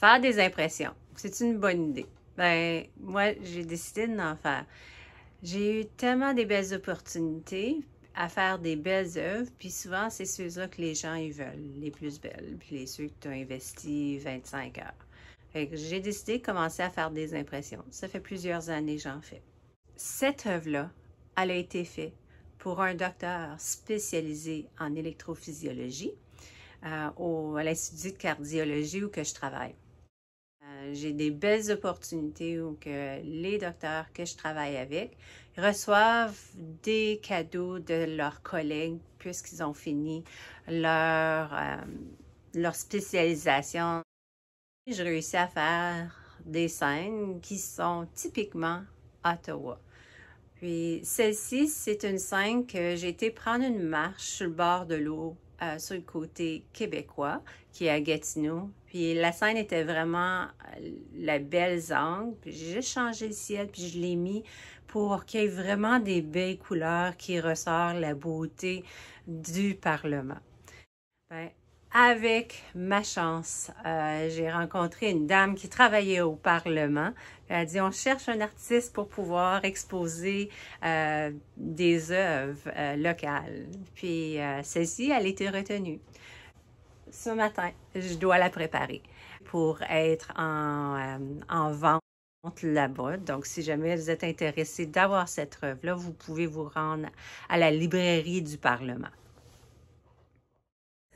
faire des impressions, c'est une bonne idée. Ben, moi, j'ai décidé d'en faire. J'ai eu tellement des belles opportunités à faire des belles œuvres, puis souvent, c'est ceux-là que les gens ils veulent, les plus belles, puis ceux que tu as investi 25 heures. Fait que j'ai décidé de commencer à faire des impressions. Ça fait plusieurs années que j'en fais. Cette œuvre-là, elle a été faite pour un docteur spécialisé en électrophysiologie à l'Institut de cardiologie où que je travaille. J'ai des belles opportunités où que les docteurs que je travaille avec reçoivent des cadeaux de leurs collègues puisqu'ils ont fini leur spécialisation. J'ai réussi à faire des scènes qui sont typiquement Ottawa. Puis celle-ci, c'est une scène que j'ai été prendre une marche sur le bord de l'eau, sur le côté québécois, qui est à Gatineau. Puis la scène était vraiment la belle angle. Puis j'ai juste changé le ciel, puis je l'ai mis pour qu'il y ait vraiment des belles couleurs qui ressortent la beauté du Parlement. Ben, avec ma chance, j'ai rencontré une dame qui travaillait au Parlement. Elle a dit, on cherche un artiste pour pouvoir exposer des œuvres locales. Puis celle-ci, elle a été retenue. Ce matin, je dois la préparer pour être en vente là-bas. Donc, si jamais vous êtes intéressé d'avoir cette œuvre-là, vous pouvez vous rendre à la librairie du Parlement.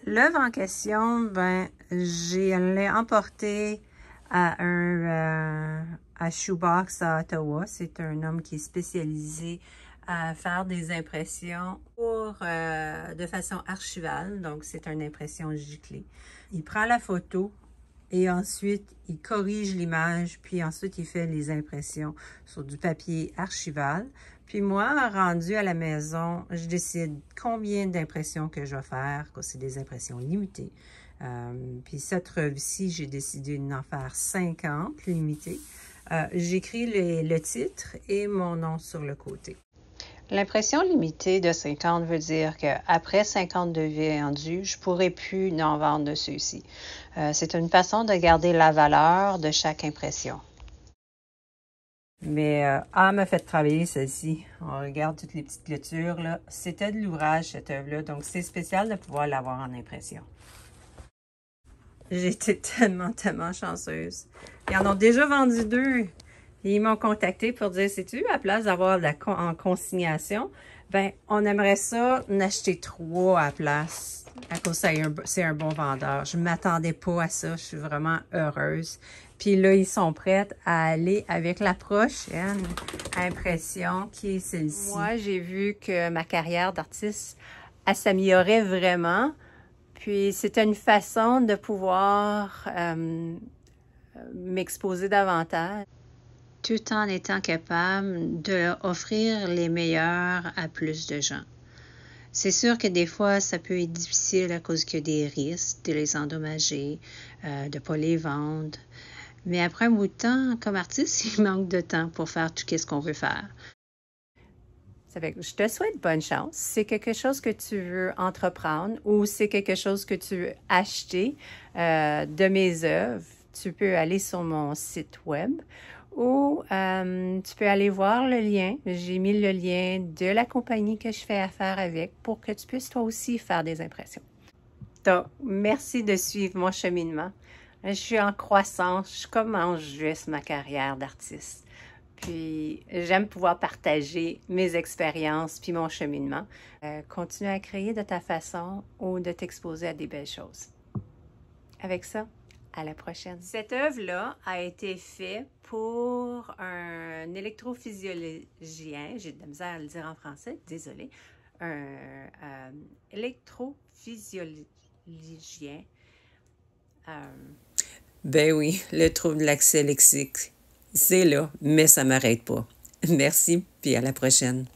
L'œuvre en question, ben, je l'ai emportée à Shoebox à Ottawa. C'est un homme qui est spécialisé à faire des impressions de façon archivale. Donc, c'est une impression giclée. Il prend la photo et ensuite, il corrige l'image, puis ensuite, il fait les impressions sur du papier archival. Puis moi, rendu à la maison, je décide combien d'impressions que je vais faire, que c'est des impressions limitées. Puis cette œuvre-ci, j'ai décidé d'en faire 50 limitées. J'écris le titre et mon nom sur le côté. L'impression limitée de 50 veut dire qu'après 50 de vendus, je ne pourrai plus en vendre de ceux-ci. C'est une façon de garder la valeur de chaque impression. Mais Anne m'a fait travailler celle-ci. On regarde toutes les petites clôtures, là. C'était de l'ouvrage, cette œuvre-là, donc c'est spécial de pouvoir l'avoir en impression. J'ai été tellement chanceuse. Ils en ont déjà vendu 2. Ils m'ont contacté pour dire, sais-tu, à place d'avoir en consignation, ben on aimerait ça en acheter 3 à la place. À cause c'est un bon vendeur. Je ne m'attendais pas à ça. Je suis vraiment heureuse. Puis là, ils sont prêts à aller avec la prochaine impression qui est celle-ci. Moi, j'ai vu que ma carrière d'artiste, elle s'améliorait vraiment. Puis c'était une façon de pouvoir m'exposer davantage, tout en étant capable d'offrir les meilleurs à plus de gens. C'est sûr que des fois, ça peut être difficile à cause qu'il y a des risques de les endommager, de ne pas les vendre. Mais après un bout de temps, comme artiste, il manque de temps pour faire tout ce qu'on veut faire. Ça fait que je te souhaite bonne chance. Si c'est quelque chose que tu veux entreprendre ou c'est quelque chose que tu veux acheter de mes œuvres, tu peux aller sur mon site web ou tu peux aller voir le lien. J'ai mis le lien de la compagnie que je fais affaire avec pour que tu puisses toi aussi faire des impressions. Donc, merci de suivre mon cheminement. Je suis en croissance. Je commence juste ma carrière d'artiste. Puis, j'aime pouvoir partager mes expériences puis mon cheminement. Continue à créer de ta façon ou de t'exposer à des belles choses. Avec ça, à la prochaine. Cette œuvre-là a été faite pour un électrophysiologien, j'ai de la misère à le dire en français, désolé, un électrophysiologien. Ben oui, le trouble de l'accès lexique, c'est là, mais ça ne m'arrête pas. Merci, puis à la prochaine.